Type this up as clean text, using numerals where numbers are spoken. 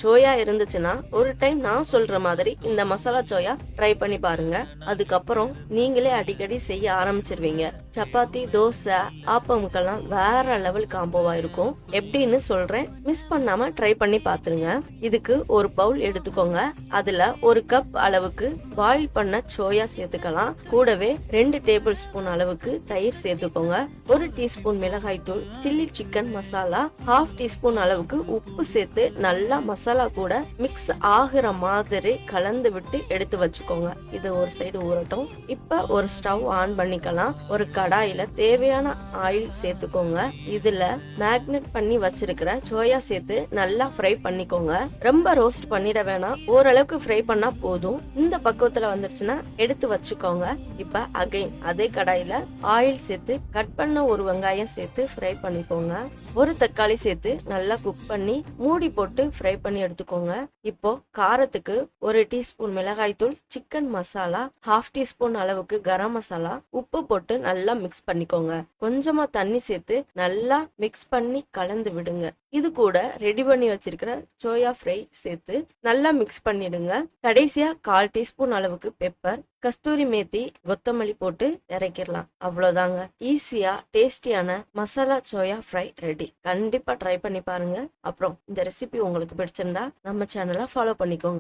Soya இருந்துச்சுன்னா ஒரு time நான் சொல்ற மாதிரி இந்த மசாலா சோயா ட்ரை பண்ணி பாருங்க. அதுக்கப்புறம் நீங்களே அடிக்கடி செய்ய ஆரம்பிச்சிருவீங்க. சப்பாத்தி, தோசை, ஆப்பமுக்கெல்லாம் வேற லெவல் காம்போவா இருக்கும். எப்படின்னு சொல்றேன், மிஸ் பண்ணாம ட்ரை பண்ணி பாத்துருங்க. இதுக்கு ஒரு பவுல் எடுத்துக்கோங்க. அதுல ஒரு கப் அளவுக்கு பாயில் பண்ண சோயா சேர்த்துக்கலாம். கூடவே 2 டேபிள் ஸ்பூன் அளவுக்கு தயிர் சேர்த்துக்கோங்க. 1 டீஸ்பூன் மிளகாய் தூள், சில்லி சிக்கன் மசாலா, 1/2 டீஸ்பூன் அளவுக்கு உப்பு சேர்த்து நல்லா மசாலா கூட மிக்ஸ் ஆகுற மாதிரி கலந்து விட்டு எடுத்து வச்சுக்கோங்க. இது ஒரு சைடு ஊறட்டும். இப்ப ஒரு ஸ்டவ் ஆன் பண்ணிக்கலாம். ஒரு கடாயில தேவையான ஆயில் சேர்த்துக்கோங்க. இதுல மேக்னெட் பண்ணி வச்சிருக்கிற சோயா சேர்த்து நல்லா ஃப்ரை பண்ணிக்கோங்க. ரொம்ப ரோஸ்ட் பண்ணிட வேணாம், ஓரளவுக்கு ஃப்ரை பண்ணா போதும். இந்த பக்குவத்துல வந்துருச்சுன்னா எடுத்து வச்சுக்கோங்க. இப்ப அகைன் அதே கடாயில ஆயில் சேர்த்து கட் பண்ண ஒரு வெங்காயம் சேர்த்து ஃப்ரை பண்ணிக்கோங்க. ஒரு தக்காளி சேர்த்து நல்லா குக் பண்ணி மூடி போட்டு ஃப்ரை பண்ணி எடுத்துக்கோங்க. இப்போ காரத்துக்கு 1 டீஸ்பூன் மிளகாய் தூள், சிக்கன் மசாலா, 1/2 டீஸ்பூன் அளவுக்கு கரம் மசாலா, உப்பு போட்டு நல்லா மிக்ஸ் பண்ணிக்கோங்க. கொஞ்சமா தண்ணி சேர்த்து நல்லா மிக்ஸ் பண்ணி கலந்து விடுங்க. இது கூட ரெடி பண்ணி வச்சிருக்கிற சோயா ஃப்ரை சேர்த்து நல்லா மிக்ஸ் பண்ணிடுங்க. கடைசியா 1/4 டீஸ்பூன் அளவுக்கு பெப்பர், கஸ்தூரி மேத்தி, கொத்தமல்லி போட்டு இறக்கிடலாம். அவ்வளவுதாங்க. ஈஸியா டேஸ்டியான மசாலா சோயா ஃப்ரை ரெடி. கண்டிப்பா ட்ரை பண்ணி பாருங்க. அப்புறம் இந்த ரெசிபி உங்களுக்கு பிடிச்சிருந்தா நம்ம சேனலை ஃபாலோ பண்ணிக்கோங்க.